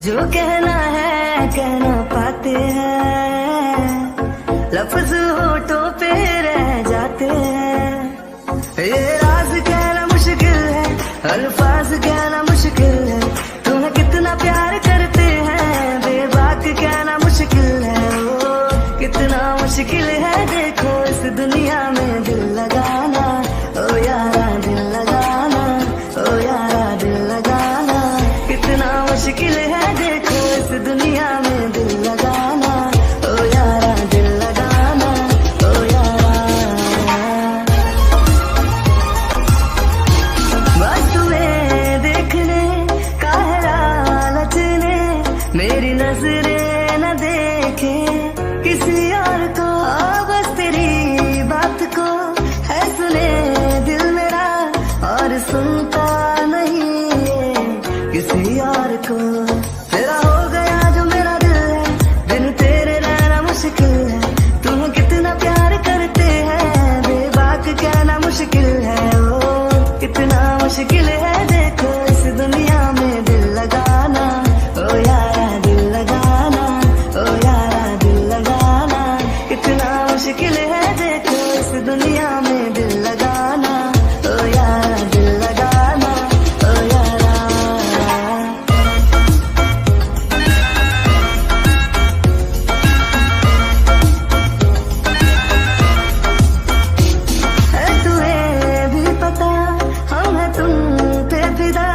जो कहना है कह ना पाते हैं, लफ्ज होठों पे रह जाते हैं। ये राज कहना मुश्किल है, अल्फाज कहना मुश्किल है। तुम्हें कितना प्यार करते हैं, बेबाक कहना मुश्किल है। ओ कितना मुश्किल है देखो इस दुनिया में दिल लगाना। ओ यारा दिल लगाना, ओ यारा दिल लगाना। कितना मुश्किल है देखो इस दुनिया में दिल लगाना। ओ यारा दिल लगाना, ओ यारा। बस तुम्हें देखने का है लालच ने, मेरी नजरें न देखे किसी और को। बस तेरी बात को है सुने दिल मेरा, और सुनता नहीं है किसी और को। तेरा हो गया जो मेरा दिल है, बिन तेरे रहना मुश्किल है। तुम्हें कितना प्यार करते हैं, बेबाक कहना मुश्किल है। ओ कितना मुश्किल है देखो इस दुनिया में दिल लगाना। ओ यारा दिल लगाना, ओ यारा दिल लगाना। कितना मुश्किल है देखो इस दुनिया में दिल लगाना। ओ यारा दिल लगाना, ओ यारा। है तुम्हें भी पता हम है तुम पे फिदा,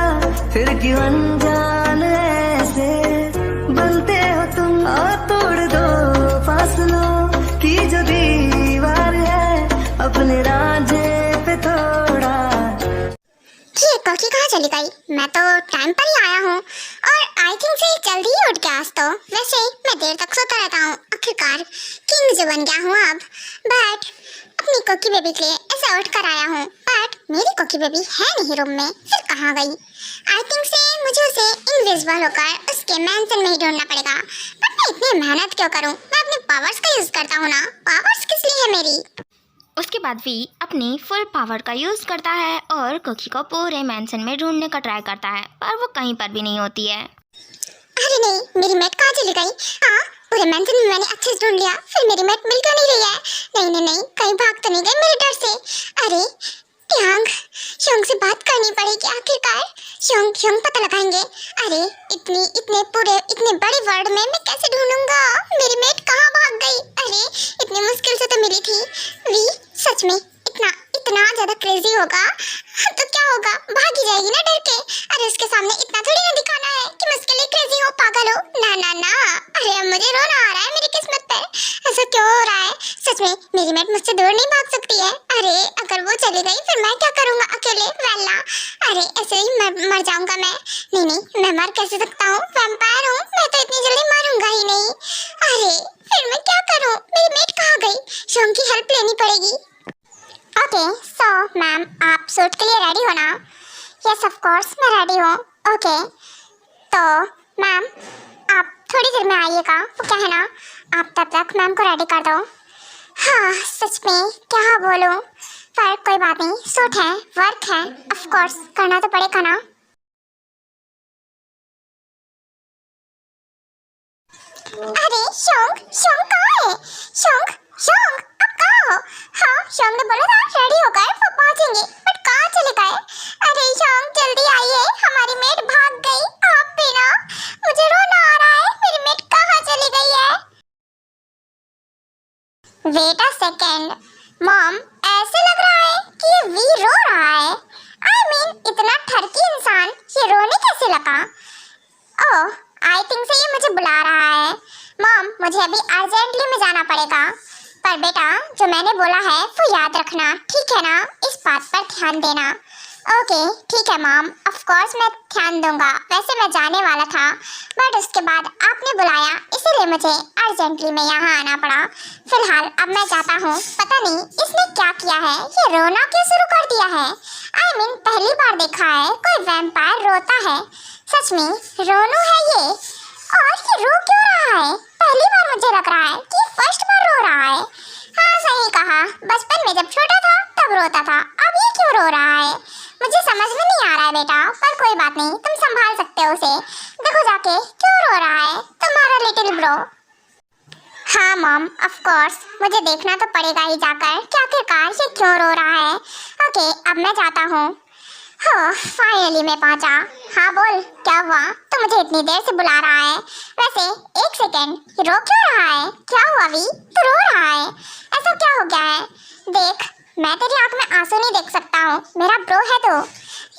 फिर क्यों अनजान ऐसे बनते हो तुम। और तोड़ दो फासलों की जो दीवार है, अपने राजे पे थोड़ा। ये कॉकी कहाँ चली गई? मैं तो टाइम पर ही आया हूँ और आई थिंक से जल्दी ही उठ गया आज तो। वैसे मैं देर तक सोता रहता हूँ, आखिरकार किंग जो बन गया हूँ अब। बट अपनी कोकी बेबी के लिए ऐसे उठ कर आया हूँ, बट मेरी कोकी बेबी है नहीं रूम में, फिर कहाँ गई? आई थिंक से मुझे उसे इनविजिबल होकर उसके मैंशन में ही ढूंढना पड़ेगा। बट मैं इतनी मेहनत क्यों करूँ? मैं अपने पावर्स का यूज करता हूँ ना। पावर्स किस लिए है मेरी? उसके बाद वी अपनी फुल पावर का यूज़ करता है और कोकी को पूरे मैंशन में ढूंढने का ट्राई करता है, पर वो कहीं पर भी नहीं होती है। अरे नहीं, मेरी मैट कहाँ चली गई? हाँ, पूरे मैंशन में मैंने अच्छे से ढूंढ लिया, फिर मेरी मैट मिल क्यों नहीं रही है? नहीं नहीं नहीं, कहीं भाग तो नहीं गई मेरे डर से? अरे ट्यांग, शोंग से बात करनी पड़ेगी आखिरकार। शोंग शोंग पता लगाएंगे। अरे इतने बड़े वर्ल्ड में मैं कैसे ढूंढूंगा? मेरी मैट कहाँ भाग गई? अरे इतनी मुश्किल से तो मिली थी। वी सच में इतना ज्यादा क्रेजी होगा तो क्या होगा? भाग ही जाएगी ना डर के। अरे उसके सामने इतना थोड़ी ना दिखाना है कि मैं उसके लिए क्रेजी हो, पागल हो। ना ना ना, अरे अब मुझे रोना आ रहा है मेरी किस्मत पर। ऐसा क्यों हो रहा है? सच में मेरी मैट मुझसे दूर नहीं भाग सकती है। अरे अगर वो चली गई फिर मैं क्या करूंगा अकेले? वेला, अरे ऐसे ही मर जाऊंगा मैं। नहीं नहीं, मैं मर कैसे सकता हूँ? वैम्पायर हूँ मैं तो, इतनी जल्दी मरूंगा ही नहीं। अरे फिर मैं क्या करूँ? मेरी मैट कहाँ गई? शोंग की हेल्प लेनी पड़ेगी। ओके सो मैम, आप सूट के लिए रेडी हो ना? यस ऑफ कोर्स मैं रेडी हूँ। ओके तो मैम आप थोड़ी देर में आइएगा, वो क्या है ना, आप तब तक मैम को रेडी कर दो। हाँ सच में क्या बोलूँ, पर कोई बात नहीं, सूट है, वर्क है, ऑफ कोर्स करना तो पड़ेगा ना। अरे शोंग शोंग कहाँ है? शोंग शोंग आप कहाँ हो? हाँ शोंग ने बोला था रेडी होकर वो पहुंचेंगे, बट कहाँ चले गए? अरे शोंग जल्दी आइए, हमारी मेट भाग गई। आप भी ना, मुझे रोना आ रहा है, मेरी मेट कहाँ चली गई है? वेट अ सेकेंड मॉम, ऐसे लग रहा है कि ये वी रो रहा है। आई मीन इतना ठरकी इंसान ये रोने कैसे लगा? ओह आई थिंक से ये मुझे बुला रहा है। मॉम मुझे अभी अर्जेंटली में जाना पड़ेगा, पर बेटा जो मैंने बोला है वो याद रखना, ठीक है ना? इस बात पर ध्यान देना। ओके ठीक है मॉम, ऑफ कोर्स मैं ध्यान दूंगा। वैसे मैं जाने वाला था, बट उसके बाद आपने बुलाया इसीलिए मुझे अर्जेंटली में यहाँ आना पड़ा। फिलहाल अब मैं जाता हूँ। पता नहीं इसने क्या किया है, ये रोना क्यों शुरू कर दिया है? आई मीन पहली बार देखा है कोई वैम्पायर रोता है। सच में रोनू है ये, और ये रो क्यों रहा है? पहली बार मुझे लग रहा है कि फर्स्ट बार रो रहा है। हाँ सही कहा, बचपन में जब छोटा था तब रोता था, अब ये क्यों रो रहा है? मुझे समझ में नहीं आ रहा है बेटा, पर कोई बात नहीं, तुम संभाल सकते हो उसे। देखो जाके क्यों रो रहा है तुम्हारा लिटिल ब्रो। हाँ मॉम, ऑफ कोर्स मुझे देखना तो पड़ेगा ही जाकर कि आखिरकार ये क्यों रो रहा है। ओके, अब मैं जाता हूँ। हो फाइनली मैं पहुंचा। हाँ बोल, क्या हुआ? तो मुझे इतनी देर से बुला रहा है। वैसे एक सेकेंड, रो क्यों रहा है? क्या हुआ वी? तो रो रहा है, ऐसा क्या हो गया है? देख, मैं तेरी आंख में आंसू नहीं देख सकता हूँ, मेरा ब्रो है तो।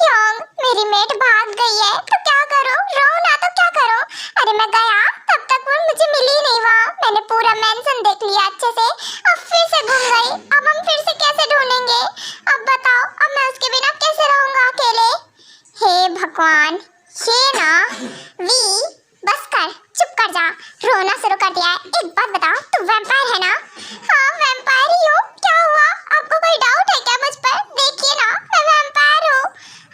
योंग, मेरी मेट भाग गई है तो क्या करूँ? रो ना तो क्या करूँ? अरे मैं गया तब तक वो मुझे मिली नहीं वहाँ। मैंने पूरा मेंशन देख लिया अच्छे से, अब फिर से गुम गई। अब हम फिर से कैसे ढूंढेंगे? अब बताओ, अब मैं उसके बिना कैसे रहूंगा अकेले? हे भगवान, ये ना वी, बस कर, चुप कर जा, रोना शुरू कर दिया है। एक बात बता, तू वैम्पायर है ना? हाँ वैम्पायर ही हूँ। क्या हुआ? आपको कोई डाउट है क्या मुझ पर? देखिए ना, मैं वैम्पायर हूँ।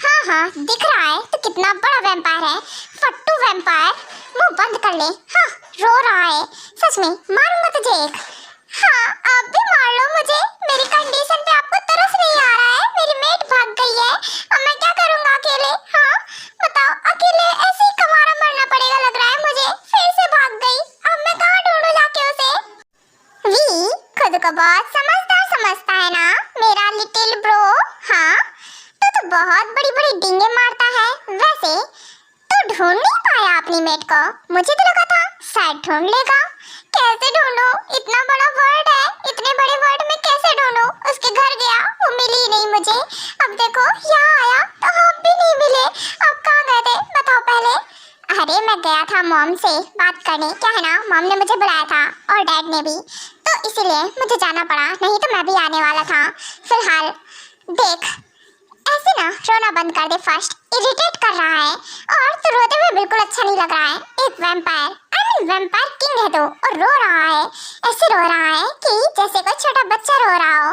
हाँ हाँ, दिख रहा है तो कितना बड़ा वैम्पायर है, फट्टू वैम्पायर। मुंह बंद कर ले। हाँ, रो रहा है, सच में मारूंगा तुझे एक। हाँ, आप भी मार लो मुझे, मेरी कंडीशन पे आपको तरस नहीं आ रहा है? मेरी मेट भाग गई है, अब मैं क्या करूंगा अकेले? हाँ बताओ, अकेले ऐसे ही कमारा मरना पड़ेगा लग रहा है मुझे। फिर से भाग गई, अब मैं कहाँ ढूंढूं जाके उसे? वी खुद को बहुत समझदार समझता है ना मेरा लिटिल ब्रो। हाँ तो बहुत बड़ी बड़ी डींगे मारता है। वैसे तो ढूंढ नहीं पाया अपनी मेट को, मुझे तो लगा था शायद ढूंढ लेगा। कैसे ढूंढूं? इतना बड़ा वर्ड है, इतने बड़े वर्ड में कैसे ढूंढूं? उसके घर गया, वो मिली ही नहीं मुझे। अब देखो यहाँ आया तो हम भी नहीं मिले। अब कहाँ गए थे बताओ पहले? अरे मैं गया था मॉम से बात करने, क्या है ना, मॉम ने मुझे बुलाया था और डैड ने भी, तो इसीलिए मुझे जाना पड़ा, नहीं तो मैं भी आने वाला था। फिलहाल देख, ऐसे ना रोना बंद कर दे फर्स्ट, इरिटेट कर रहा है और तो रोते हुए बिल्कुल अच्छा नहीं लग रहा है। एक वैम्पायर, वैम्पायर किंग है तो, और रो रहा है, ऐसे रो रहा है कि जैसे कोई छोटा बच्चा रो रहा हो।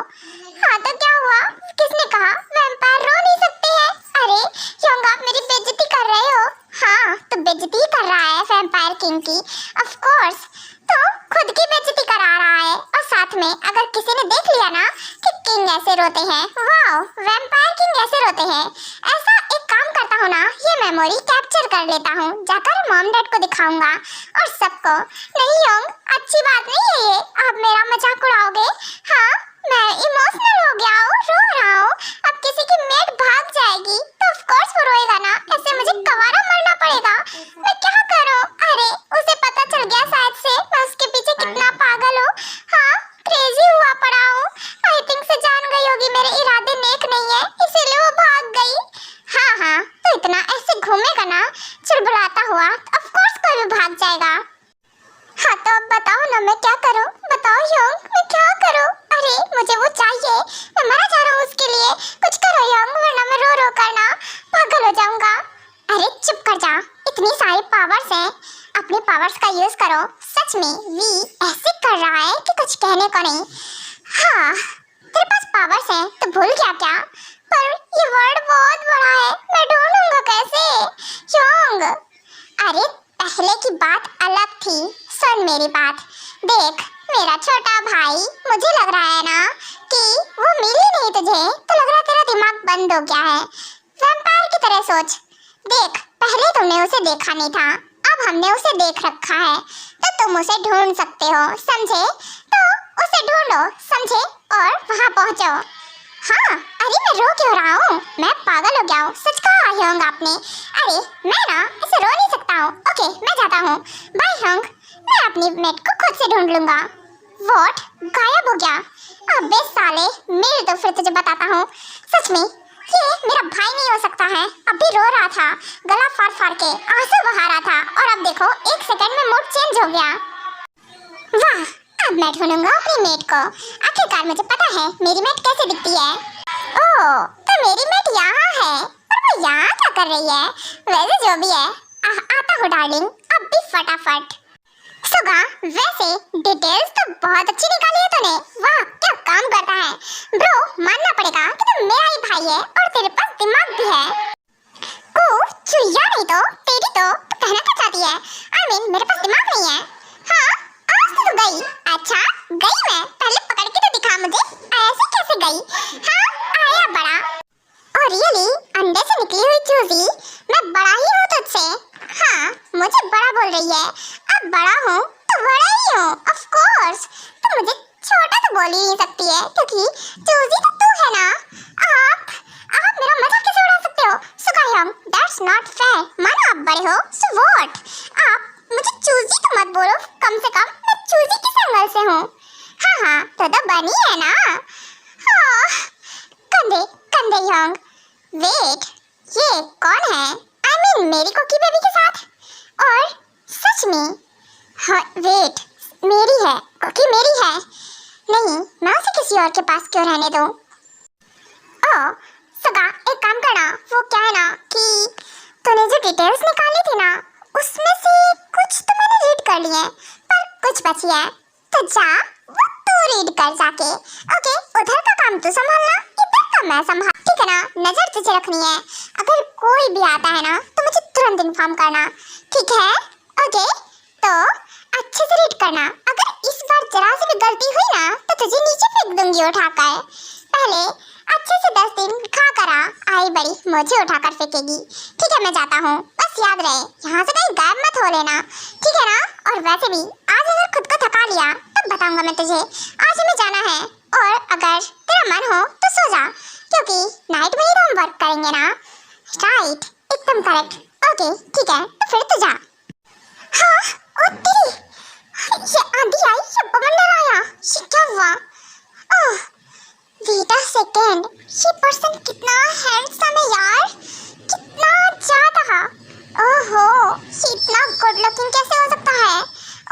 हाँ तो क्या हुआ? किसने कहा वैम्पायर रो नहीं सकते हैं? अरे योंग, आप मेरी बेइज्जती कर रहे हो। हाँ तो बेइज्जती कर रहा है वैम्पायर किंग की, ऑफ कोर्स। तो खुद की बेइज्जती करा रहा है और साथ में अगर किसी ने देख लिया ना कि किंग ऐसे रोते हैं, वाओ वैम्पायर किंग ऐसे रोते हैं, ऐसा एक काम करता हूँ ना, ये मेमोरी कैप्चर कर लेता हूँ, जाकर मॉम डैड को दिखाऊंगा और सबको। नहीं योंग, अच्छी बात नहीं है ये, आप मेरा मजाक उड़ाओगे। हाँ मैं इमोशनल हो गया हूँ, रो रहा हूँ। अब किसी की मेट भाग जाएगी तो ऑफ कोर्स वो रोएगा ना, ऐसे मुझे कवारा मरना पड़ेगा। मैं क्या करूँ? अरे उसे पता चल गया शायद से मैं उसके पीछे कितना पागल हूँ। हाँ क्रेजी हुआ पड़ा हूँ, आई थिंक से जान गई होगी मेरे इरादे नेक नहीं है, इसीलिए वो भाग गई। हाँ हाँ तो इतना ऐसे घूमेगा ना चुलबुलाता हुआ, ऑफ कोर्स कोई भी भाग जाएगा। हाँ तो अब बताओ ना मैं क्या करूँ? बताओ योंग, मैं क्या करूँ? अरे मुझे वो चाहिए, मैं मरा जा रहा हूँ उसके लिए। कुछ करो योंग, वरना मैं रो रो कर ना पागल हो जाऊंगा। अरे चुप कर जा, इतनी सारी पावर्स हैं, अपनी पावर्स का यूज करो। सच में वी ऐसे कर रहा है कि कुछ कहने को नहीं। हाँ तेरे पास पावर्स हैं तो भूल गया क्या? पर ये वर्ड बहुत बड़ा है, मैं ढूंढूंगा कैसे? योंग अरे पहले की बात अलग थी, सुन मेरी बात। देख मेरा छोटा भाई, मुझे लग रहा है ना कि वो मिली नहीं तुझे, तो लग रहा है तेरा दिमाग बंद हो गया है। वैम्पायर की तरह सोच। देख पहले तुमने उसे देखा नहीं था, अब हमने उसे देख रखा है, तो तुम उसे ढूंढ सकते हो, समझे? तो उसे ढूंढो, समझे, और वहाँ पहुँचो। हाँ अरे मैं रो क्यों रहा हूँ? मैं पागल हो गया हूँ, सच कहा योंग आपने। अरे मैं ना ऐसे रो नहीं सकता हूँ। ओके मैं जाता हूँ, बाय योंग, मैं अपनी मेट को खुद से ढूंढ लूंगा। व्हाट? गायब हो गया? अबे साले, मिल तो फिर तुझे बताता हूँ। सच में ये मेरा भाई नहीं हो सकता है, अभी रो रहा था, गला फाड़ फाड़ के आंसू बहा रहा था, और अब देखो एक सेकंड में मूड चेंज हो गया। वाह, अब मैं ढूंढूंगा अपनी मेट को। आखिरकार मुझे पता है मेरी मेट कैसे दिखती है। ओह तो मेरी मेट यहाँ है, और वो यहाँ क्या कर रही है? वैसे जो भी है, आता हूँ डार्लिंग, अब भी फटाफट। सुगा वैसे डिटेल्स तो बहुत अच्छी निकाली है तूने, वाह क्या काम करता है ब्रो, मानना पड़ेगा कि तू मेरा ही भाई है और तेरे पास दिमाग भी है। चुईया नहीं तो तेरी तो कहना क्या चाहती है? I mean, मेरे पास दिमाग नहीं है। हाँ आज तो गई, अच्छा गई मैं, पहले पकड़ के तो दिखा मुझे, ऐसे कैसे गई? हाँ आया बड़ा। और रियली चूजी, मैं बड़ा ही हूँ तुझसे। हाँ, मुझे बड़ा बोल रही है। अब बड़ा हूँ तो बड़ा ही हूँ, ऑफ कोर्स। तो मुझे छोटा तो बोल ही नहीं सकती है, क्योंकि चूजी तो तू है ना। आप मेरा मजाक कैसे उड़ा सकते हो? सुकायम, दैट्स नॉट फेयर। मानो आप बड़े हो, सो व्हाट? आप मुझे चूजी तो मत बोलो, कम से कम मैं चूजी किस एंगल से हूँ? हाँ, तो बनी है ना। हाँ, कंधे यंग। वेट, ये कौन है? I mean, मेरी कुकी बेबी के साथ? और सच में? हाँ, वेट, मेरी है, कुकी मेरी है। नहीं, मैं उसे किसी और के पास क्यों रहने दूँ? ओह, सुगा, एक काम करना, वो क्या है ना कि तूने जो डिटेल्स निकाली थी ना, उसमें से कुछ तो मैंने रीड कर लिए, पर कुछ बची है। तो जा, वो तू रीड कर जाके। ओके, उधर का काम तू संभालना, इधर का मैं संभाल, ठीक है ना? नजर तुझे रखनी है। अगर कोई भी आता है ना, तो मुझे तुरंत इन्फॉर्म करना, ठीक है? ओके, तो अच्छे से रीड करना। अगर इस बार जरा सी भी गलती हुई ना, तो तुझे नीचे फेंक दूंगी उठाकर। पहले अच्छे से 10 दिन खा करा, आई बड़ी मुझे उठाकर फेंकेगी। ठीक है, मैं जाता हूँ, बस याद रहे यहाँ से कहीं गायब मत हो लेना, ठीक है ना? और वैसे भी आज अगर खुद को थका लिया तब बताऊंगा मैं तुझे। आज हमें जाना है, और अगर तेरा मन हो तो सो जा, क्योंकि नाइट में ही तो हम वर्क करेंगे ना। राइट, एकदम करेक्ट। ओके, ठीक है, तो फिर तो जा। हाँ, ओ तेरी, ये आंधी आई, ये बवंडर आया, ये क्या हुआ? ओह, वेट अ सेकेंड, ये पर्सन कितना हैंडसम है यार, कितना ज्यादा। ओहो, ये इतना गुड लुकिंग कैसे हो सकता है?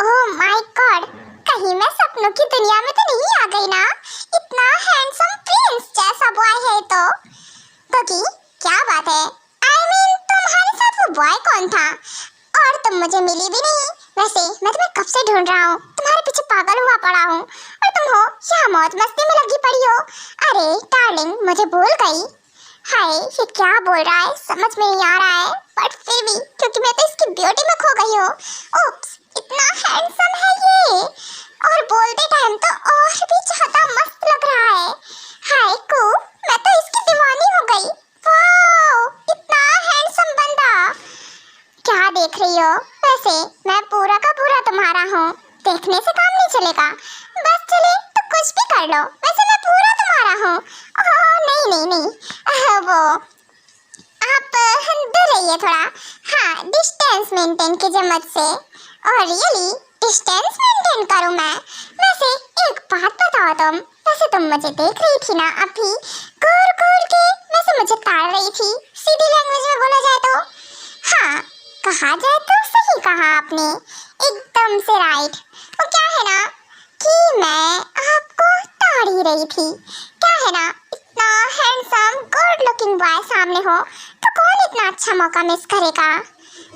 ओह माय गॉड, कहीं मैं सपनों की दुनिया में तो नहीं आ गई ना? इतना हैंडसम प्रिंस जैसा बॉय है तो। बगी, क्या बात है? I mean, तुम्हारे साथ वो बॉय कौन था? और तुम मुझे मिली भी नहीं। वैसे मैं तुम्हें कब से ढूंढ रहा हूँ, तुम्हारे पीछे पागल हुआ पड़ा हूँ, और तुम हो यहाँ मौज मस्ती में लगी पड़ी हो। अरे डार्लिंग, मुझे भूल गई। हाय, ये क्या बोल रहा है, समझ में नहीं आ रहा है, बट फिर भी क्योंकि मैं तो इसकी ब्यूटी में खो गई हूँ। ओप्स, इतना हैंडसम है ये, और बोलते टाइम तो और भी ज्यादा मस्त लग रहा है। हाय कू, मैं तो इसकी दीवानी हो गई। वाओ, इतना हैंडसम बंदा। क्या देख रही हो? वैसे मैं पूरा का पूरा तुम्हारा हूँ, देखने से काम नहीं चलेगा, बस चले तो कुछ भी कर लो। वैसे मैं पूरा तुम्हारा हूँ। नहीं, वो आप दूर रहिए थोड़ा। हाँ, डिस्टेंस मेंटेन कीजिए मुझसे, और रियली डिस्टेंस मेंटेन करूँ मैं। वैसे एक बात बताओ, वैसे तुम मुझे देख रही थी ना अभी, घूर के, वैसे मुझे ताड़ रही थी, सीधी लैंग्वेज में बोला जाए तो। हाँ, कहा जाए तो सही कहा आपने, एकदम से राइट। वो क्या है ना कि मैं आपको ताड़ ही रही थी। क्या है ना, इतना हैंडसम गुड लुकिंग बॉय सामने हो तो कौन इतना अच्छा मौका मिस करेगा?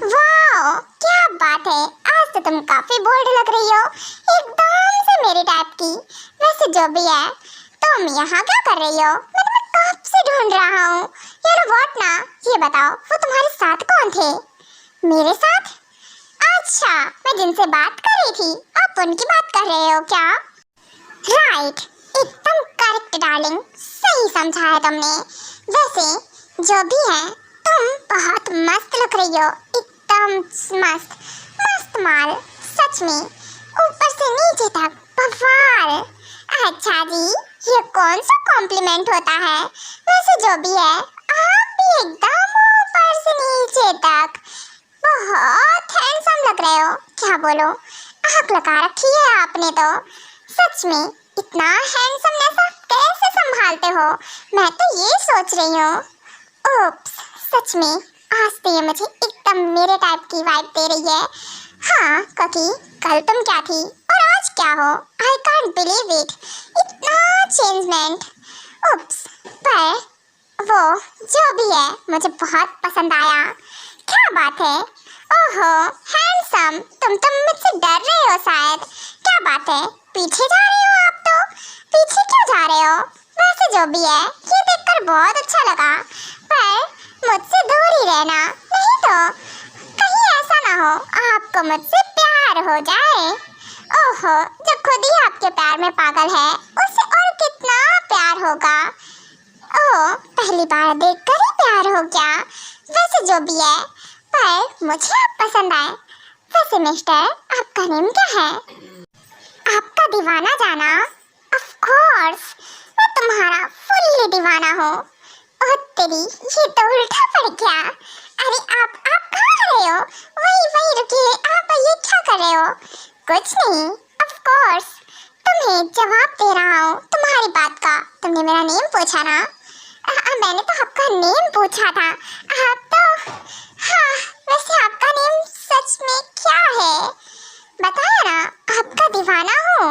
वाओ, क्या बात है, आज तो तुम काफी बोल्ड लग रही हो, एकदम से मेरी टाइप की। वैसे जो भी है, तुम यहाँ क्या कर रही हो? मैं तुम्हें कब से ढूंढ रहा हूँ। यार व्हाट ना, ये बताओ वो तुम्हारे साथ कौन थे? मेरे साथ? अच्छा, मैं जिनसे बात कर रही थी, आप उनकी बात कर रहे हो क्या? राइट, एकदम करेक्ट डार्लिंग, सही समझा है तुमने। वैसे जो भी है, तुम बहुत मस्त लग रही हो, एकदम मस्त माल, सच में, ऊपर से नीचे तक बवाल। अच्छा जी, ये कौन सा कॉम्प्लीमेंट होता है? वैसे जो भी है, आप भी एकदम ऊपर से नीचे तक बहुत हैंडसम लग रहे हो। क्या बोलो, आँख लगा रखी है आपने तो। सच में इतना हैंडसमनेस आप कैसे संभालते हो? मैं तो ये सोच रही हूँ। ओप्स, सच में आज तो ये मुझे एकदम मेरे टाइप की वाइब दे रही है। हाँ, क्योंकि कल तुम क्या थी और आज क्या हो? आई कांट बिलीव इट, इतना चेंजमेंट। ओप्स, पर वो जो भी है मुझे बहुत पसंद आया। क्या बात है? ओहो, हैंडसम, तुम मुझसे डर रहे हो शायद। क्या बात है, पीछे जा रहे हो आप तो? पीछे क्यों जा रहे हो? वैसे जो भी है, ये देखकर बहुत अच्छा लगा, पर मुझसे दूर ही रहना, नहीं तो कहीं ऐसा ना हो आपको मुझसे प्यार हो जाए। ओहो, जो खुद ही आपके प्यार में पागल है, उससे और कितना प्यार होगा। ओह, पहली बार देखकर ही प्यार हो गया। वैसे जो भी है, पर मुझे आप पसंद आए। वैसे मिस्टर, आपका नेम क्या है? आपका दीवाना जाना? ऑफ कोर्स, मैं तुम्हारा फुल्ली दीवाना हूँ। ओह तेरी, ये तो उल्टा पड़ गया। अरे आप कहाँ रहे हो? वही रुकिए, आप ये क्या कर रहे हो? कुछ नहीं, ऑफ कोर्स तुम्हें जवाब दे रहा हूँ तुम्हारी बात का। तुमने मेरा नेम पूछा ना? मैंने तो आपका नेम पूछा था। आप तो हाँ, वैसे आपका नेम सच में क्या है? बताया ना, आपका दीवाना हूँ।